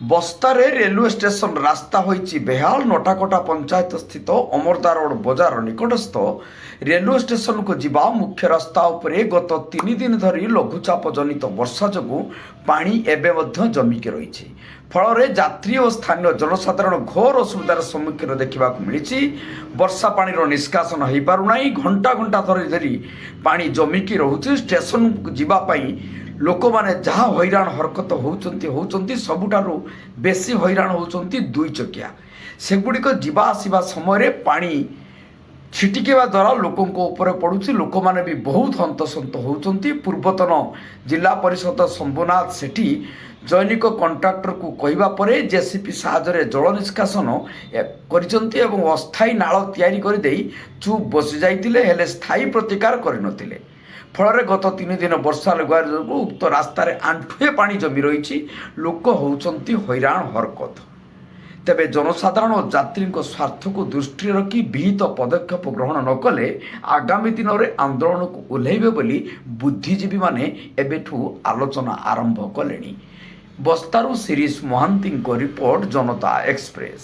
ବସ୍ତାରେ railway station ରାସ୍ତା ହୋଇଛି ବେହାଲ। ନଟାକଟା ପଞ୍ଚାୟତ ସ୍ଥିତ ଅମରଦା ରୋଡ ବଜାର ନିକଟସ୍ଥ ରେଲୱେ ଷ୍ଟେସନକୁ ଯିବା ମୁଖ୍ୟ ରାସ୍ତା ଉପରେ ଗତ 3 ଦିନ ଧରି ଲଘୁଚାପ ଜନିତ ବର୍ଷା ଯୋଗୁଁ ପାଣି ଏବେ ମଧ୍ୟ ଜମିକି ରହିଛି। ଫଳରେ ଯାତ୍ରୀ ଓ ସ୍ଥାନୀୟ ଜନସାଧାରଣ ଘୋର ଅସୁବିଧାର ସମ୍ମୁଖୀନ ଦେଖିବାକୁ ମିଳିଛି। ବର୍ଷା ପାଣିର ନିଷ୍କାସନ ହୋଇପାରୁନାହିଁ। ଘଣ୍ଟା ଘଣ୍ଟା ଧରି ପାଣି ଜମିକି ରହୁଛି। ଷ୍ଟେସନକୁ ଯିବା ପାଇଁ ଲୋକମାନେ ଯାହା ହଇରାଣ ହରକତ ହେଉଛନ୍ତି ସବୁଠାରୁ ବେଶୀ ହଇରାଣ ହେଉଛନ୍ତି 2 ଚକିଆ। ସେଗୁଡ଼ିକ ଯିବା ଆସିବା ସମୟରେ ପାଣି ଛିଟିକିବା ଦ୍ୱାରା ଲୋକଙ୍କ ଉପରେ ପଡ଼ୁଛି। ଲୋକମାନେ ବି ବହୁତ ହନ୍ତସନ୍ତ ହେଉଛନ୍ତି। ପୂର୍ବତନ ଜିଲ୍ଲା ପରିଷଦ ଶମ୍ଭୁନାଥ ସେଠୀ ଜୈନିକ କଣ୍ଟ୍ରାକ୍ଟରକୁ କହିବା ପରେ ଜେସିପି ସାହାଯ୍ୟରେ ଜଳ ନିଷ୍କାସନ କରିଛନ୍ତି ଏବଂ ଅସ୍ଥାୟୀ ନାଳ ତିଆରି କରିଦେଇ ଚୁପ୍ ବସିଯାଇଥିଲେ, ହେଲେ ସ୍ଥାୟୀ ପ୍ରତିକାର କରିନଥିଲେ। ଫଳରେ ଗତ 3 ଦିନ ବର୍ଷା ଲଗାଇବା ଯୋଗୁଁ ଉକ୍ତ ରାସ୍ତାରେ ଆଣ୍ଠୁଏ ପାଣି ଜମି ରହିଛି। ଲୋକ ହେଉଛନ୍ତି ହଇରାଣ ହରକତ। ତେବେ ଜନସାଧାରଣ ଓ ଯାତ୍ରୀଙ୍କ ସ୍ୱାର୍ଥକୁ ଦୃଷ୍ଟିରେ ରଖି ବିହିତ ପଦକ୍ଷେପ ଗ୍ରହଣ ନ କଲେ ଆଗାମୀ ଦିନରେ ଆନ୍ଦୋଳନକୁ ଓହ୍ଲାଇବେ ବୋଲି ବୁଦ୍ଧିଜୀବୀମାନେ ଏବେଠୁ ଆଲୋଚନା ଆରମ୍ଭ କଲେଣି। ବସ୍ତାରୁ ଶିରୀଷ ମହାନ୍ତିଙ୍କ ରିପୋର୍ଟ, ଜନତା ଏକ୍ସପ୍ରେସ।